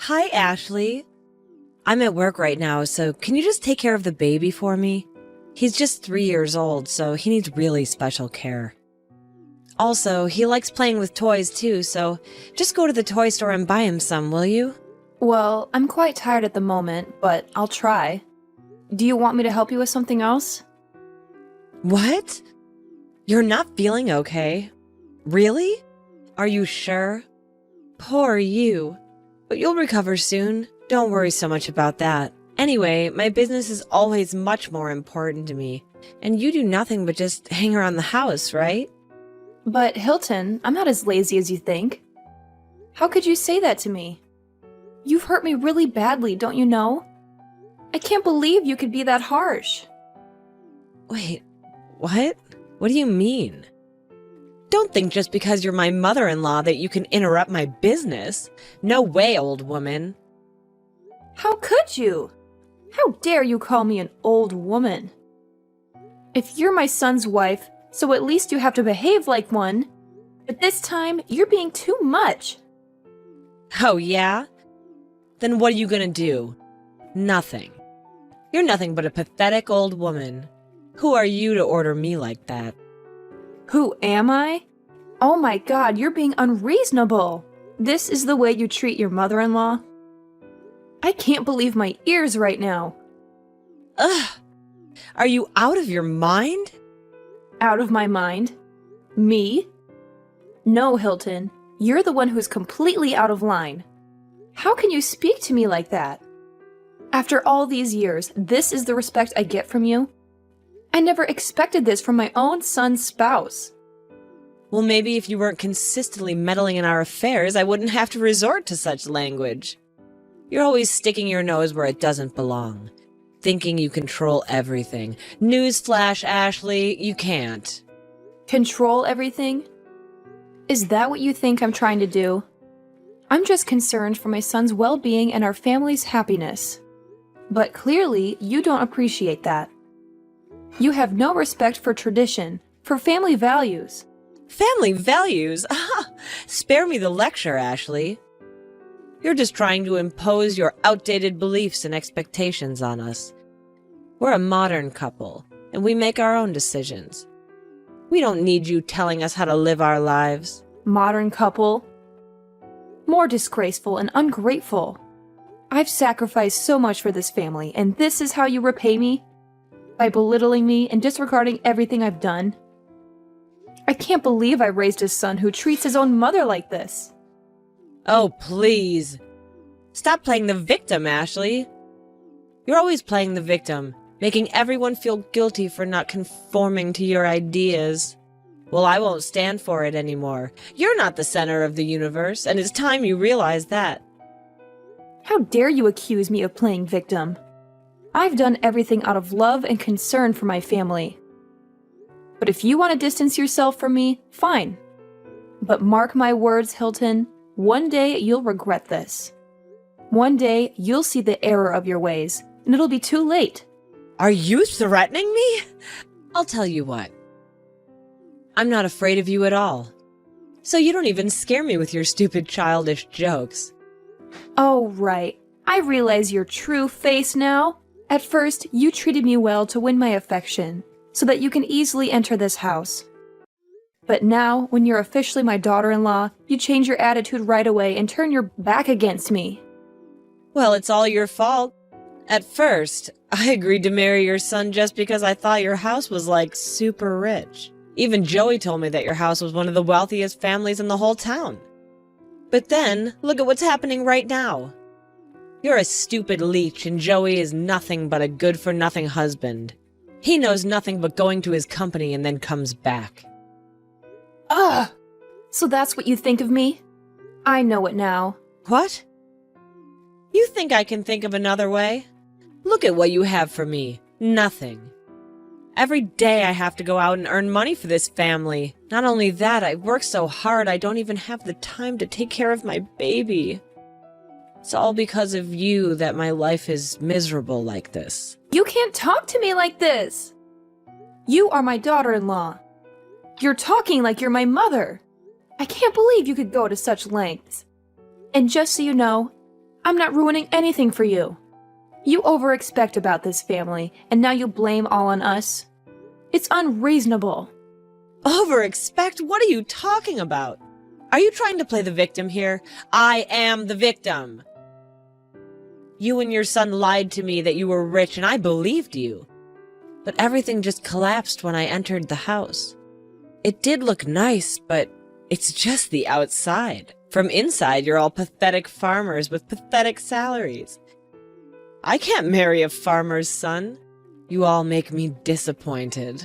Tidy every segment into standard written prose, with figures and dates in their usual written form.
Hi, Ashley. I'm at work right now, so can you just take care of the baby for me? He's just 3 years old, so he needs really special care. Also, he likes playing with toys too, so just go to the toy store and buy him some, will you? Well, I'm quite tired at the moment, but I'll try. Do you want me to help you with something else? What? You're not feeling okay? Really? Are you sure? Poor you. But you'll recover soon. Don't worry so much about that. Anyway, my business is always much more important to me. And you do nothing but just hang around the house, right? But Hilton, I'm not as lazy as you think. How could you say that to me? You've hurt me really badly, don't you know? I can't believe you could be that harsh. Wait, what? What do you mean? Don't think just because you're my mother-in-law that you can interrupt my business. No way, old woman. How could you? How dare you call me an old woman? If you're my son's wife, so at least you have to behave like one. But this time, you're being too much. Oh, yeah? Then what are you gonna do? Nothing. You're nothing but a pathetic old woman. Who are you to order me like that? Who am I? Oh my god, you're being unreasonable. This is the way you treat your mother-in-law? I can't believe my ears right now. Ugh! Are you out of your mind? Out of my mind? Me? No, Hilton. You're the one who's completely out of line. How can you speak to me like that? After all these years, this is the respect I get from you? I never expected this from my own son's spouse. Well, maybe if you weren't consistently meddling in our affairs, I wouldn't have to resort to such language. You're always sticking your nose where it doesn't belong, thinking you control everything. Newsflash, Ashley, you can't. Control everything? Is that what you think I'm trying to do? I'm just concerned for my son's well-being and our family's happiness. But clearly, you don't appreciate that. You have no respect for tradition, for family values. Family values? Spare me the lecture, Ashley. You're just trying to impose your outdated beliefs and expectations on us. We're a modern couple, and we make our own decisions. We don't need you telling us how to live our lives. Modern couple? More disgraceful and ungrateful. I've sacrificed so much for this family, and this is how you repay me? By belittling me and disregarding everything I've done? I can't believe I raised a son who treats his own mother like this. Oh, please. Stop playing the victim, Ashley. You're always playing the victim, making everyone feel guilty for not conforming to your ideas. Well, I won't stand for it anymore. You're not the center of the universe, and it's time you realize that. How dare you accuse me of playing victim? I've done everything out of love and concern for my family. But if you want to distance yourself from me, fine. But mark my words, Hilton, one day you'll regret this. One day you'll see the error of your ways, and it'll be too late. Are you threatening me? I'll tell you what. I'm not afraid of you at all. So you don't even scare me with your stupid childish jokes. Oh, right. I realize your true face now. At first, you treated me well to win my affection, so that you can easily enter this house. But now, when you're officially my daughter-in-law, you change your attitude right away and turn your back against me. Well, it's all your fault. At first, I agreed to marry your son just because I thought your house was, like, super rich. Even Joey told me that your house was one of the wealthiest families in the whole town. But then, look at what's happening right now. You're a stupid leech, and Joey is nothing but a good-for-nothing husband. He knows nothing but going to his company and then comes back. Ugh! So that's what you think of me? I know it now. What? You think I can think of another way? Look at what you have for me. Nothing. Every day I have to go out and earn money for this family. Not only that, I work so hard I don't even have the time to take care of my baby. It's all because of you that my life is miserable like this. You can't talk to me like this! You are my daughter-in-law. You're talking like you're my mother. I can't believe you could go to such lengths. And just so you know, I'm not ruining anything for you. You over-expect about this family, and now you blame all on us. It's unreasonable. Over-expect? What are you talking about? Are you trying to play the victim here? I am the victim. You and your son lied to me that you were rich, and I believed you. But everything just collapsed when I entered the house. It did look nice, but it's just the outside. From inside, you're all pathetic farmers with pathetic salaries. I can't marry a farmer's son. You all make me disappointed.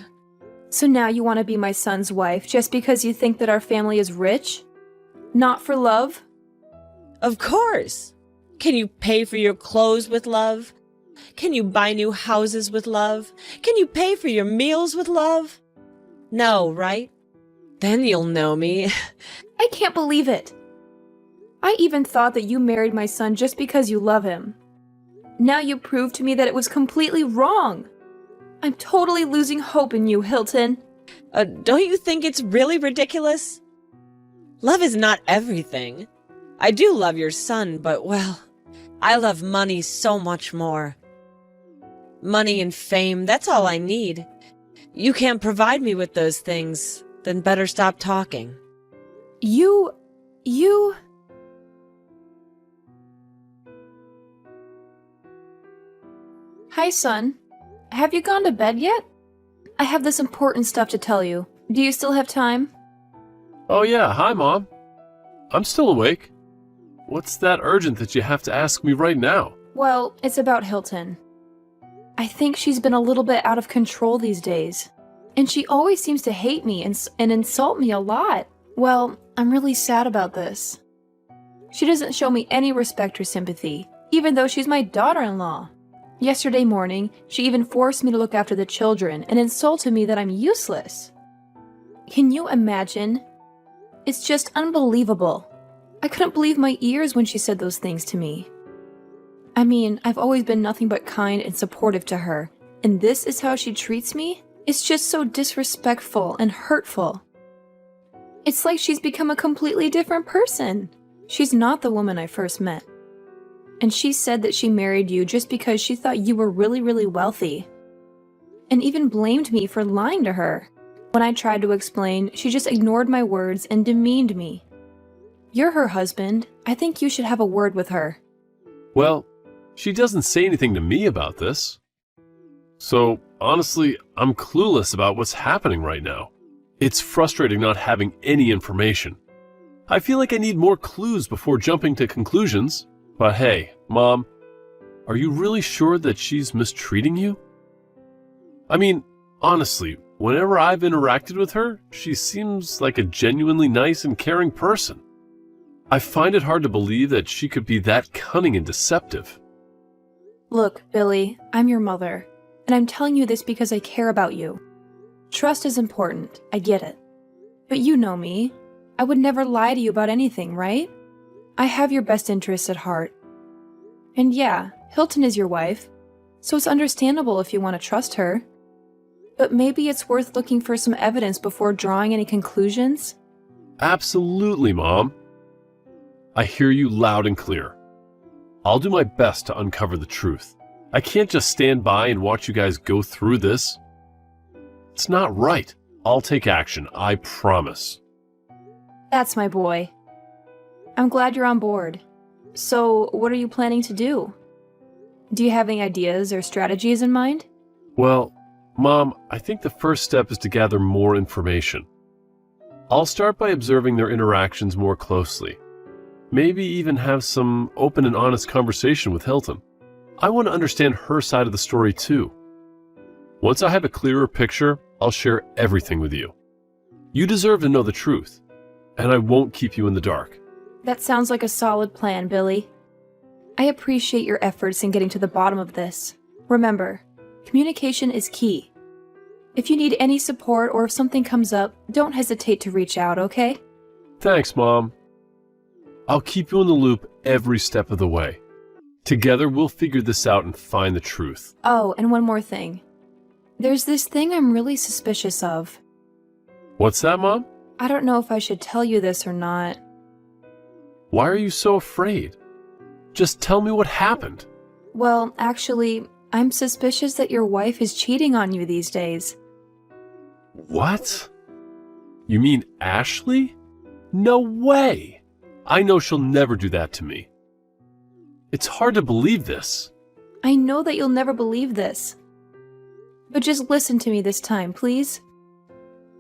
So now you want to be my son's wife just because you think that our family is rich? Not for love? Of course. Can you pay for your clothes with love? Can you buy new houses with love? Can you pay for your meals with love? No, right? Then you'll know me. I can't believe it. I even thought that you married my son just because you love him. Now you prove to me that it was completely wrong. I'm totally losing hope in you, Hilton. Don't you think it's really ridiculous? Love is not everything. I do love your son, but, well, I love money so much more. Money and fame, that's all I need. You can't provide me with those things, then better stop talking. You... Hi, son. Have you gone to bed yet? I have this important stuff to tell you. Do you still have time? Oh yeah, hi Mom. I'm still awake. What's that urgent that you have to ask me right now? Well, it's about Hilton. I think she's been a little bit out of control these days. And she always seems to hate me and insult me a lot. Well, I'm really sad about this. She doesn't show me any respect or sympathy, even though she's my daughter-in-law. Yesterday morning, she even forced me to look after the children and insulted me that I'm useless. Can you imagine? It's just unbelievable. I couldn't believe my ears when she said those things to me. I mean, I've always been nothing but kind and supportive to her, and this is how she treats me? It's just so disrespectful and hurtful. It's like she's become a completely different person. She's not the woman I first met. And she said that she married you just because she thought you were really, really wealthy. And even blamed me for lying to her. When I tried to explain, she just ignored my words and demeaned me. You're her husband. I think you should have a word with her. Well, she doesn't say anything to me about this. So, honestly, I'm clueless about what's happening right now. It's frustrating not having any information. I feel like I need more clues before jumping to conclusions. But hey, Mom, are you really sure that she's mistreating you? I mean, honestly, whenever I've interacted with her, she seems like a genuinely nice and caring person. I find it hard to believe that she could be that cunning and deceptive. Look, Billy, I'm your mother, and I'm telling you this because I care about you. Trust is important, I get it. But you know me. I would never lie to you about anything, right? I have your best interests at heart. And yeah, Hilton is your wife, so it's understandable if you want to trust her. But maybe it's worth looking for some evidence before drawing any conclusions? Absolutely, Mom. I hear you loud and clear. I'll do my best to uncover the truth. I can't just stand by and watch you guys go through this. It's not right. I'll take action, I promise. That's my boy. I'm glad you're on board. So, what are you planning to do? Do you have any ideas or strategies in mind? Well, Mom, I think the first step is to gather more information. I'll start by observing their interactions more closely. Maybe even have some open and honest conversation with Hilton. I want to understand her side of the story too. Once I have a clearer picture, I'll share everything with you. You deserve to know the truth, and I won't keep you in the dark. That sounds like a solid plan, Billy. I appreciate your efforts in getting to the bottom of this. Remember, communication is key. If you need any support or if something comes up, don't hesitate to reach out, okay? Thanks, Mom. I'll keep you in the loop every step of the way. Together, we'll figure this out and find the truth. Oh, and one more thing. There's this thing I'm really suspicious of. What's that, Mom? I don't know if I should tell you this or not. Why are you so afraid? Just tell me what happened. Well, actually, I'm suspicious that your wife is cheating on you these days. What? You mean Ashley? No way! I know she'll never do that to me. It's hard to believe this. I know that you'll never believe this. But just listen to me this time, please.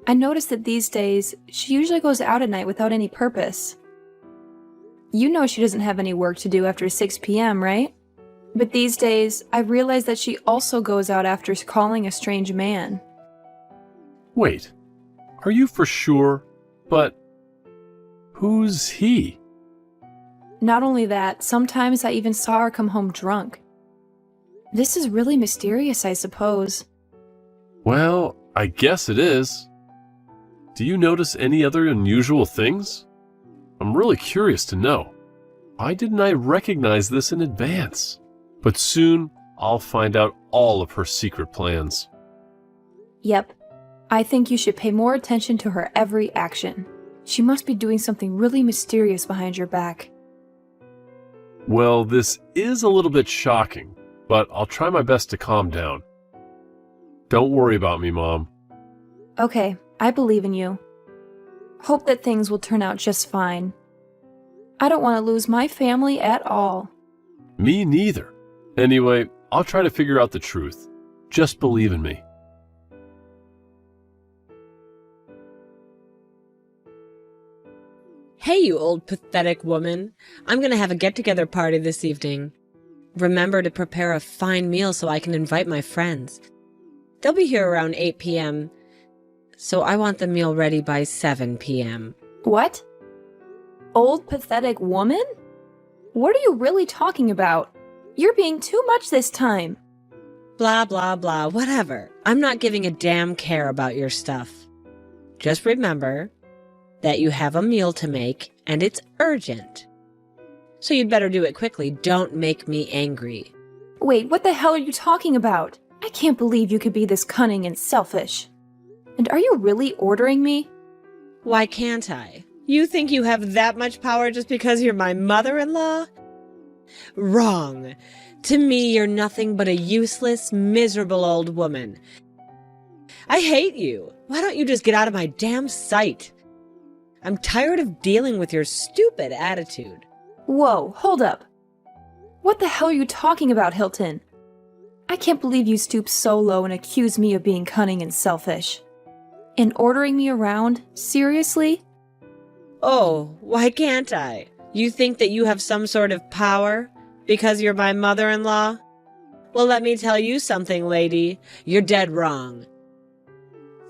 I noticed that these days, she usually goes out at night without any purpose. You know she doesn't have any work to do after 6 p.m., right? But these days, I realize that she also goes out after calling a strange man. Wait, are you for sure? But who's he? Not only that, sometimes I even saw her come home drunk. This is really mysterious, I suppose. Well, I guess it is. Do you notice any other unusual things? I'm really curious to know. Why didn't I recognize this in advance? But soon, I'll find out all of her secret plans. Yep. I think you should pay more attention to her every action. She must be doing something really mysterious behind your back. Well, this is a little bit shocking, but I'll try my best to calm down. Don't worry about me, Mom. Okay, I believe in you. Hope that things will turn out just fine. I don't want to lose my family at all. Me neither. Anyway, I'll try to figure out the truth. Just believe in me. Hey, you old pathetic woman. I'm gonna have a get-together party this evening. Remember to prepare a fine meal so I can invite my friends. They'll be here around 8 p.m., so I want the meal ready by 7 p.m. What? Old pathetic woman? What are you really talking about? You're being too much this time. Blah, blah, blah, whatever. I'm not giving a damn care about your stuff. Just remember that you have a meal to make, and it's urgent. So you'd better do it quickly. Don't make me angry. Wait, what the hell are you talking about? I can't believe you could be this cunning and selfish. And are you really ordering me? Why can't I? You think you have that much power just because you're my mother-in-law? Wrong. To me, you're nothing but a useless, miserable old woman. I hate you. Why don't you just get out of my damn sight? I'm tired of dealing with your stupid attitude. Whoa, hold up. What the hell are you talking about, Hilton? I can't believe you stooped so low and accused me of being cunning and selfish. And ordering me around? Seriously? Oh, why can't I? You think that you have some sort of power because you're my mother-in-law? Well, let me tell you something, lady. You're dead wrong.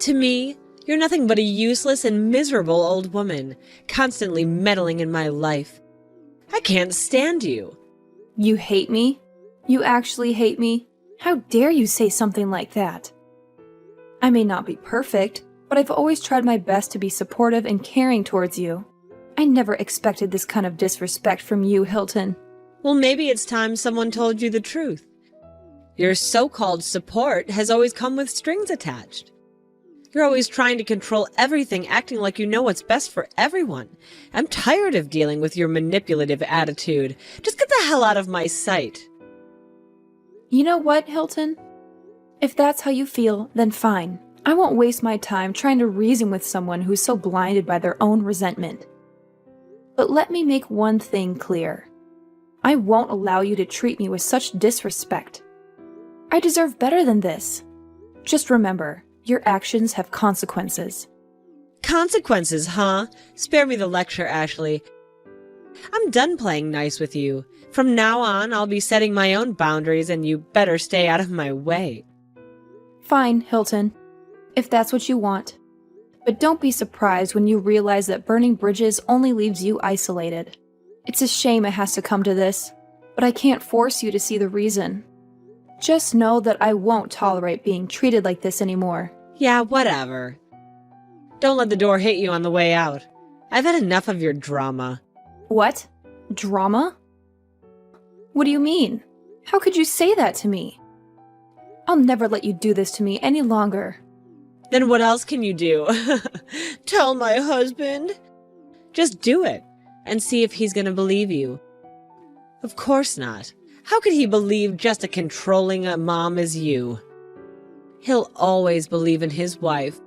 To me, you're nothing but a useless and miserable old woman, constantly meddling in my life. I can't stand you. You hate me? You actually hate me? How dare you say something like that? I may not be perfect, but I've always tried my best to be supportive and caring towards you. I never expected this kind of disrespect from you, Hilton. Well, maybe it's time someone told you the truth. Your so-called support has always come with strings attached. You're always trying to control everything, acting like you know what's best for everyone. I'm tired of dealing with your manipulative attitude. Just get the hell out of my sight. You know what, Hilton? If that's how you feel, then fine. I won't waste my time trying to reason with someone who's so blinded by their own resentment. But let me make one thing clear. I won't allow you to treat me with such disrespect. I deserve better than this. Just remember, your actions have consequences. Consequences, huh? Spare me the lecture, Ashley. I'm done playing nice with you. From now on, I'll be setting my own boundaries, and you better stay out of my way. Fine, Hilton, if that's what you want. But don't be surprised when you realize that burning bridges only leaves you isolated. It's a shame it has to come to this, but I can't force you to see the reason. Just know that I won't tolerate being treated like this anymore. Yeah, whatever. Don't let the door hit you on the way out. I've had enough of your drama. What? Drama? What do you mean? How could you say that to me? I'll never let you do this to me any longer. Then what else can you do? Tell my husband? Just do it, and see if he's gonna believe you. Of course not. How could he believe just a controlling a mom as you? He'll always believe in his wife.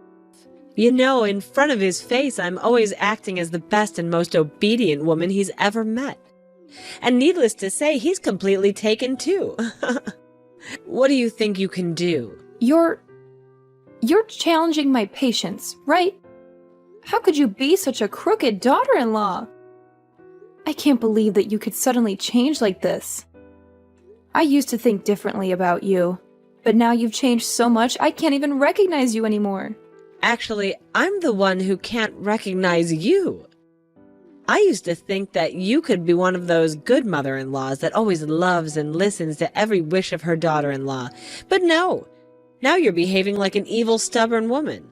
You know, in front of his face, I'm always acting as the best and most obedient woman he's ever met. And needless to say, he's completely taken too. What do you think you can do? You're challenging my patience, right? How could you be such a crooked daughter-in-law? I can't believe that you could suddenly change like this. I used to think differently about you, but now you've changed so much I can't even recognize you anymore. Actually, I'm the one who can't recognize you. I used to think that you could be one of those good mother-in-laws that always loves and listens to every wish of her daughter-in-law. But no, now you're behaving like an evil, stubborn woman.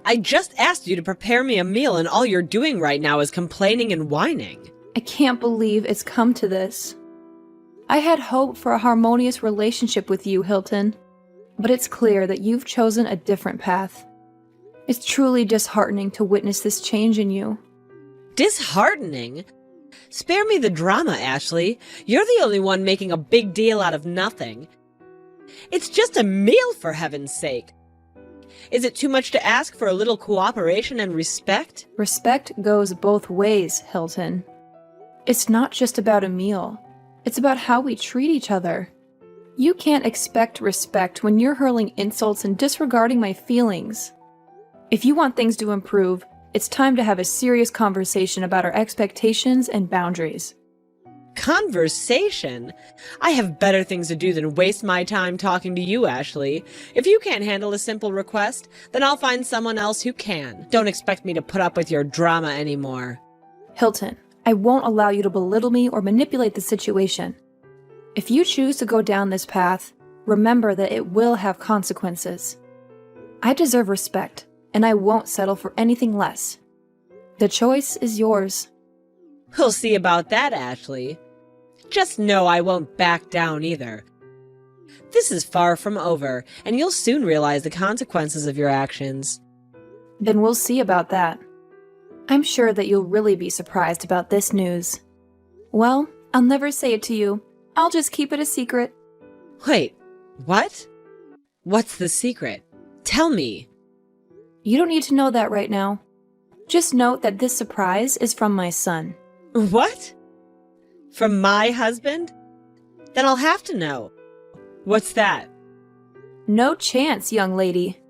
I just asked you to prepare me a meal and all you're doing right now is complaining and whining. I can't believe it's come to this. I had hope for a harmonious relationship with you, Hilton, but it's clear that you've chosen a different path. It's truly disheartening to witness this change in you. Disheartening? Spare me the drama, Ashley. You're the only one making a big deal out of nothing. It's just a meal, for heaven's sake. Is it too much to ask for a little cooperation and respect? Respect goes both ways, Hilton. It's not just about a meal. It's about how we treat each other. You can't expect respect when you're hurling insults and disregarding my feelings. If you want things to improve, it's time to have a serious conversation about our expectations and boundaries. Conversation? I have better things to do than waste my time talking to you, Ashley. If you can't handle a simple request, then I'll find someone else who can. Don't expect me to put up with your drama anymore. Hilton, I won't allow you to belittle me or manipulate the situation. If you choose to go down this path, remember that it will have consequences. I deserve respect, and I won't settle for anything less. The choice is yours. We'll see about that, Ashley. Just know I won't back down either. This is far from over, and you'll soon realize the consequences of your actions. Then we'll see about that. I'm sure that you'll really be surprised about this news. Well, I'll never say it to you. I'll just keep it a secret. Wait, what? What's the secret? Tell me. You don't need to know that right now. Just note that this surprise is from my son. What? From my husband? Then I'll have to know. What's that? No chance, young lady.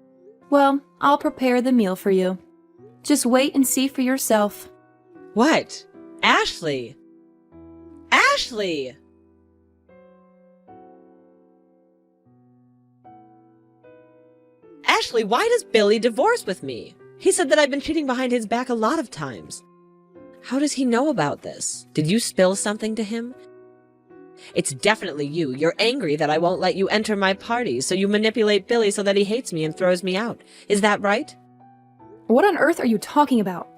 Well, I'll prepare the meal for you. Just wait and see for yourself. What? Ashley! Ashley! Ashley, why does Billy divorce with me? He said that I've been cheating behind his back a lot of times. How does he know about this? Did you spill something to him? It's definitely you. You're angry that I won't let you enter my party, so you manipulate Billy so that he hates me and throws me out. Is that right? What on earth are you talking about?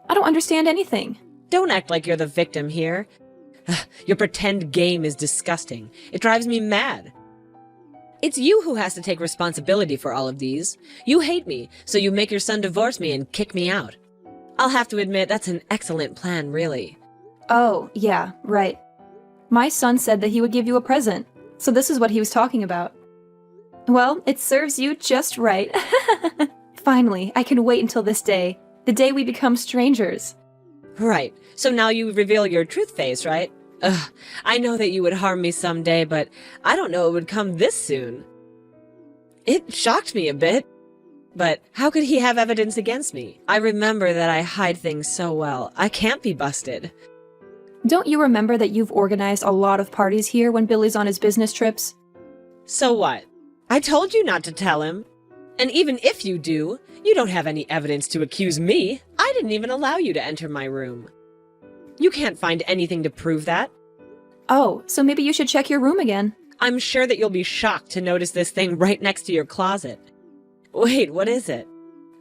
I don't understand anything. Don't act like you're the victim here. Your pretend game is disgusting. It drives me mad. It's you who has to take responsibility for all of these. You hate me, so you make your son divorce me and kick me out. I'll have to admit that's an excellent plan, really. Oh, yeah, right. My son said that he would give you a present, so this is what he was talking about. Well, it serves you just right. Finally, I can wait until this day, the day we become strangers. Right, so now you reveal your truth face, right? Ugh, I know that you would harm me someday, but I don't know it would come this soon. It shocked me a bit. But how could he have evidence against me? I remember that I hide things so well. I can't be busted. Don't you remember that you've organized a lot of parties here when Billy's on his business trips? So what? I told you not to tell him. And even if you do, you don't have any evidence to accuse me. I didn't even allow you to enter my room. You can't find anything to prove that. Oh, so maybe you should check your room again. I'm sure that you'll be shocked to notice this thing right next to your closet. Wait, what is it?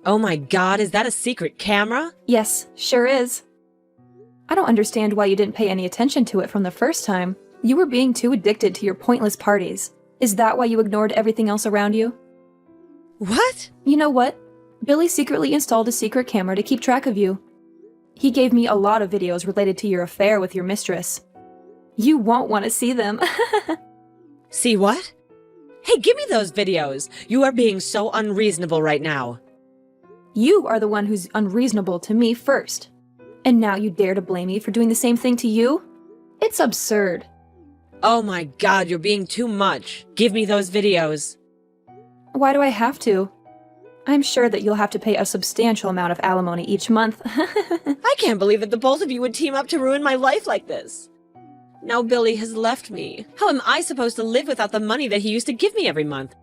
Oh my God, is that a secret camera? Yes, sure is. I don't understand why you didn't pay any attention to it from the first time. You were being too addicted to your pointless parties. Is that why you ignored everything else around you? What? You know what? Billy secretly installed a secret camera to keep track of you. He gave me a lot of videos related to your affair with your mistress. You won't want to see them. See what? Hey, give me those videos! You are being so unreasonable right now. You are the one who's unreasonable to me first. And now you dare to blame me for doing the same thing to you? It's absurd. Oh my god, you're being too much. Give me those videos. Why do I have to? I'm sure that you'll have to pay a substantial amount of alimony each month. I can't believe that the both of you would team up to ruin my life like this. Now Billy has left me. How am I supposed to live without the money that he used to give me every month?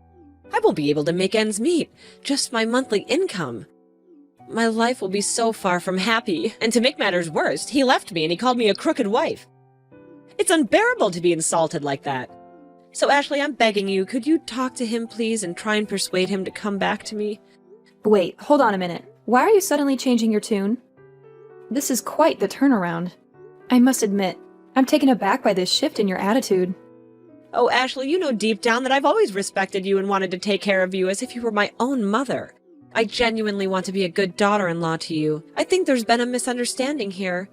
I won't be able to make ends meet, just my monthly income. My life will be so far from happy, and to make matters worse, he left me and he called me a crooked wife. It's unbearable to be insulted like that. So Ashley, I'm begging you, could you talk to him please and try and persuade him to come back to me? Wait, hold on a minute. Why are you suddenly changing your tune? This is quite the turnaround. I must admit, I'm taken aback by this shift in your attitude. Oh, Ashley, you know deep down that I've always respected you and wanted to take care of you as if you were my own mother. I genuinely want to be a good daughter-in-law to you. I think there's been a misunderstanding here.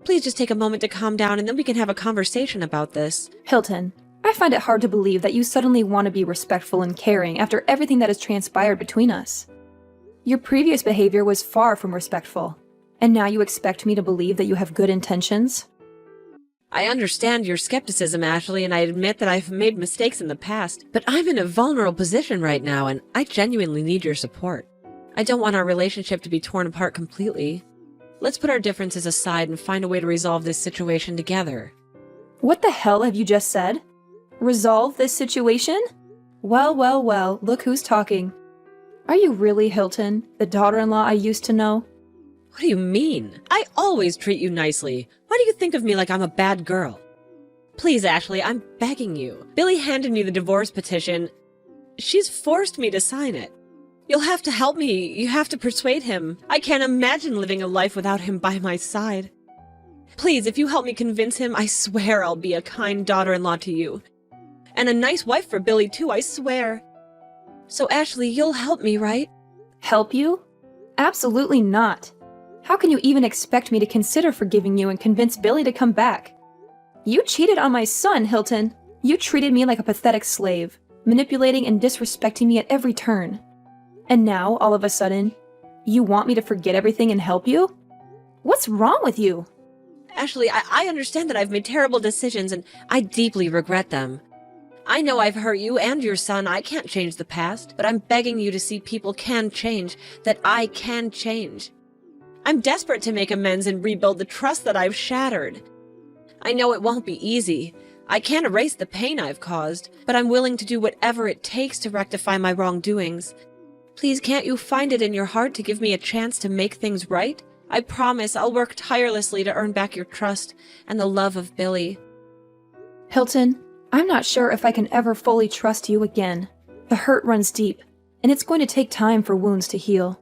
Please just take a moment to calm down and then we can have a conversation about this. Hilton, I find it hard to believe that you suddenly want to be respectful and caring after everything that has transpired between us. Your previous behavior was far from respectful, and now you expect me to believe that you have good intentions? I understand your skepticism, Ashley, and I admit that I've made mistakes in the past, but I'm in a vulnerable position right now, and I genuinely need your support. I don't want our relationship to be torn apart completely. Let's put our differences aside and find a way to resolve this situation together. What the hell have you just said? Resolve this situation? Well, look who's talking. Are you really Hilton, the daughter-in-law I used to know? What do you mean? I always treat you nicely. Why do you think of me like I'm a bad girl? Please, Ashley, I'm begging you. Billy handed me the divorce petition. She's forced me to sign it. You'll have to help me. You have to persuade him. I can't imagine living a life without him by my side. Please, if you help me convince him, I swear I'll be a kind daughter-in-law to you. And a nice wife for Billy, too, I swear. So, Ashley, you'll help me, right? Help you? Absolutely not. How can you even expect me to consider forgiving you and convince Billy to come back? You cheated on my son, Hilton. You treated me like a pathetic slave, manipulating and disrespecting me at every turn. And now, all of a sudden, you want me to forget everything and help you? What's wrong with you? Ashley, I understand that I've made terrible decisions and I deeply regret them. I know I've hurt you and your son. I can't change the past, but I'm begging you to see people can change, that I can change. I'm desperate to make amends and rebuild the trust that I've shattered. I know it won't be easy. I can't erase the pain I've caused, but I'm willing to do whatever it takes to rectify my wrongdoings. Please, can't you find it in your heart to give me a chance to make things right? I promise I'll work tirelessly to earn back your trust and the love of Billy. Hilton, I'm not sure if I can ever fully trust you again. The hurt runs deep, and it's going to take time for wounds to heal.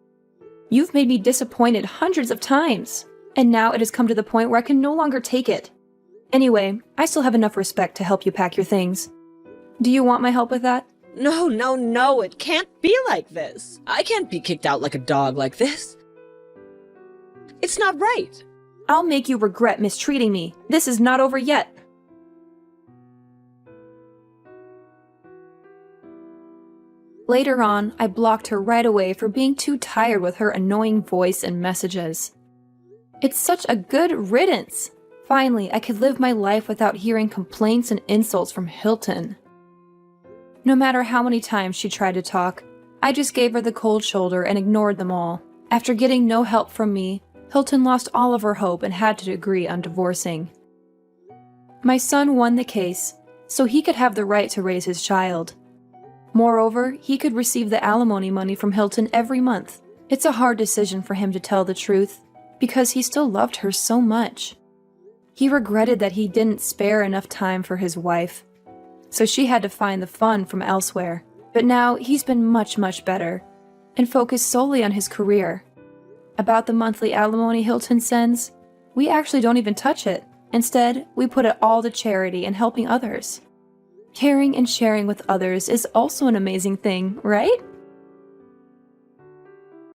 You've made me disappointed hundreds of times, and now it has come to the point where I can no longer take it. Anyway, I still have enough respect to help you pack your things. Do you want my help with that? No, it can't be like this. I can't be kicked out like a dog like this. It's not right. I'll make you regret mistreating me. This is not over yet. Later on, I blocked her right away for being too tired with her annoying voice and messages. It's such a good riddance. Finally, I could live my life without hearing complaints and insults from Hilton. No matter how many times she tried to talk, I just gave her the cold shoulder and ignored them all. After getting no help from me, Hilton lost all of her hope and had to agree on divorcing. My son won the case, so he could have the right to raise his child. Moreover, he could receive the alimony money from Hilton every month. It's a hard decision for him to tell the truth, because he still loved her so much. He regretted that he didn't spare enough time for his wife, so she had to find the fun from elsewhere. But now he's been much better, and focused solely on his career. About the monthly alimony Hilton sends, we actually don't even touch it. Instead, we put it all to charity and helping others. Caring and sharing with others is also an amazing thing, right?